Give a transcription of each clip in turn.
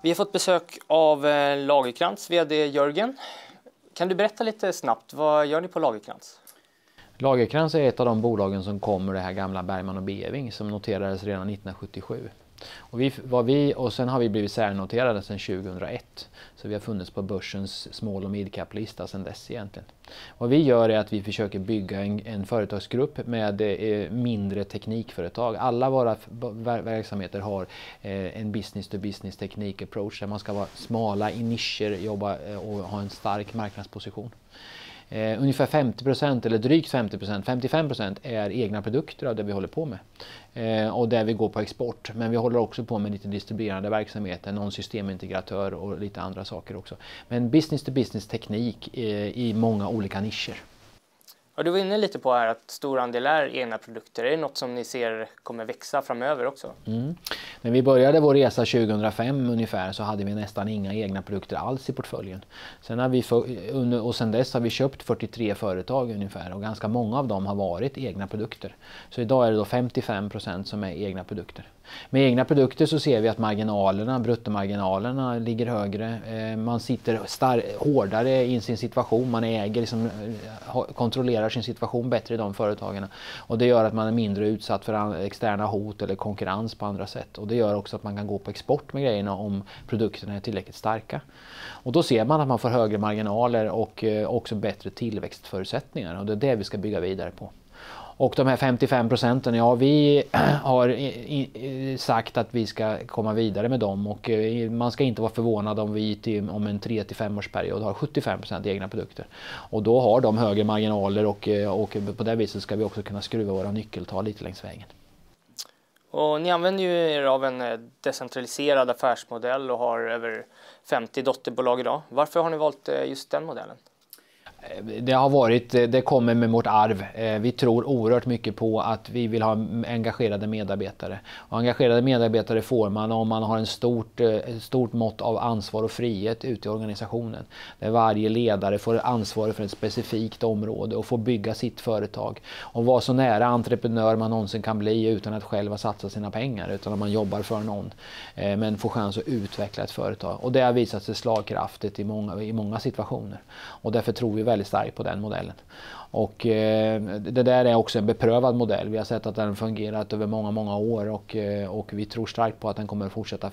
Vi har fått besök av Lagercrantz vd Jörgen. Kan du berätta lite snabbt, vad gör ni på Lagercrantz? Lagercrantz är ett av de bolagen som kommer det här gamla Bergman och Beving som noterades redan 1977. Och sen har vi blivit särnoterade sedan 2001. Så vi har funnits på börsens small- och midcap-lista sedan dess egentligen. Vad vi gör är att vi försöker bygga en företagsgrupp med mindre teknikföretag. Alla våra verksamheter har en business-to-business teknik-approach där man ska vara smala i nischer, jobba och ha en stark marknadsposition. Ungefär 50% eller drygt 50%, 55% är egna produkter av det vi håller på med. Och där vi går på export. Men vi håller också på med lite distribuerande verksamheter, någon systemintegratör och lite andra saker också. Men business to business teknik i många olika nischer. Och du var inne lite på här att stor andel är egna produkter. Är det något som ni ser kommer växa framöver också? När vi började vår resa 2005 ungefär så hade vi nästan inga egna produkter alls i portföljen. Sen dess har vi köpt 43 företag ungefär och ganska många av dem har varit egna produkter. Så idag är det då 55% som är egna produkter. Med egna produkter så ser vi att bruttomarginalerna ligger högre. Man sitter hårdare i sin situation, man kontrollerar sin situation bättre i de företagen. Och det gör att man är mindre utsatt för externa hot eller konkurrens på andra sätt. Och det gör också att man kan gå på export med grejerna om produkterna är tillräckligt starka. Och då ser man att man får högre marginaler och också bättre tillväxtförutsättningar. Och det är det vi ska bygga vidare på. Och de här 55%, ja, vi har sagt att vi ska komma vidare med dem och man ska inte vara förvånad om vi om en 3-5 årsperiod har 75% egna produkter. Och då har de högre marginaler och på det viset ska vi också kunna skruva våra nyckeltal lite längs vägen. Och ni använder ju er av en decentraliserad affärsmodell och har över 50 dotterbolag idag. Varför har ni valt just den modellen? Det kommer med vårt arv. Vi tror oerhört mycket på att vi vill ha engagerade medarbetare. Och engagerade medarbetare får man om man har ett stort mått av ansvar och frihet ute i organisationen. Där varje ledare får ansvar för ett specifikt område och får bygga sitt företag. Och vara så nära entreprenör man någonsin kan bli utan att själva satsa sina pengar. Utan att man jobbar för någon. Men får chans att utveckla ett företag. Och det har visat sig slagkraftigt i många situationer. Och därför tror vi väldigt starkt på den modellen. Och det där är också en beprövad modell. Vi har sett att den fungerat över många år och vi tror starkt på att den kommer att fortsätta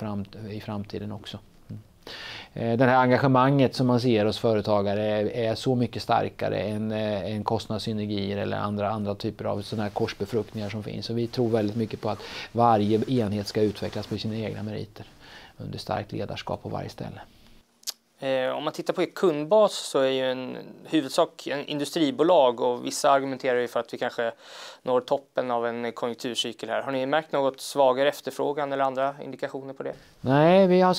i framtiden också. Det här engagemanget som man ser hos företagare är så mycket starkare än kostnadssynergier eller andra typer av sådana här korsbefruktningar som finns. Och vi tror väldigt mycket på att varje enhet ska utvecklas på sina egna meriter under starkt ledarskap på varje ställe. Om man tittar på er kundbas så är ju en huvudsak en industribolag och vissa argumenterar ju för att vi kanske når toppen av en konjunkturcykel här. Har ni märkt något svagare efterfrågan eller andra indikationer på det? Nej, vi har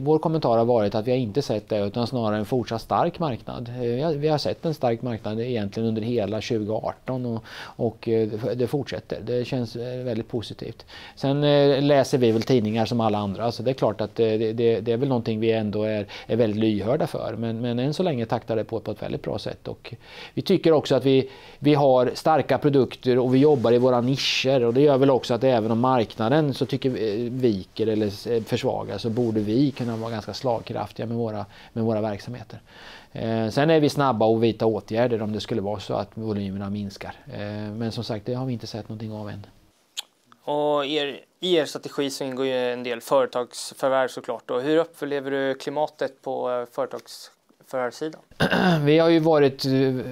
vår kommentar har varit att vi har inte sett det utan snarare en fortsatt stark marknad. Vi har sett en stark marknad egentligen under hela 2018 och det fortsätter. Det känns väldigt positivt. Sen läser vi väl tidningar som alla andra så det är klart att det är väl någonting vi ändå är väldigt lyhörda för. Men än så länge taktar det på ett väldigt bra sätt. Och vi tycker också att vi har starka produkter och vi jobbar i våra nischer. Och det gör väl också att även om marknaden så tycker vi viker eller försvagar så borde vi kunna vara ganska slagkraftiga med våra verksamheter. Sen är vi snabba att vidta åtgärder om det skulle vara så att volymerna minskar. Men som sagt, det har vi inte sett någonting av än. Och i er strategi så ingår ju en del företagsförvärv såklart. Och hur upplever du klimatet på förvärvssidan? Vi har ju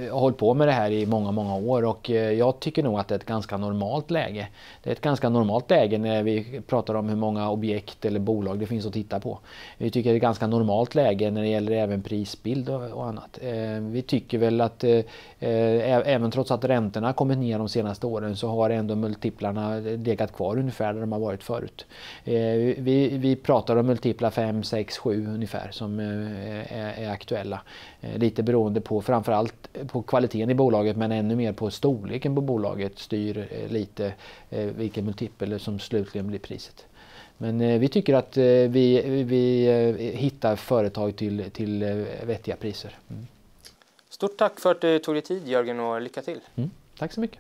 hållit på med det här i många år och jag tycker nog att det är ett ganska normalt läge. Det är ett ganska normalt läge när vi pratar om hur många objekt eller bolag det finns att titta på. Vi tycker det är ett ganska normalt läge när det gäller även prisbild och annat. Vi tycker väl att även trots att räntorna har kommit ner de senaste åren så har ändå multiplarna legat kvar ungefär där de har varit förut. Vi pratar om multiplar 5, 6, 7 ungefär som är aktuella. Lite beroende på framförallt på kvaliteten i bolaget men ännu mer på storleken på bolaget styr lite vilken multipel som slutligen blir priset. Men vi tycker att vi hittar företag till vettiga priser. Stort tack för att du tog dig tid Jörgen och lycka till. Tack så mycket.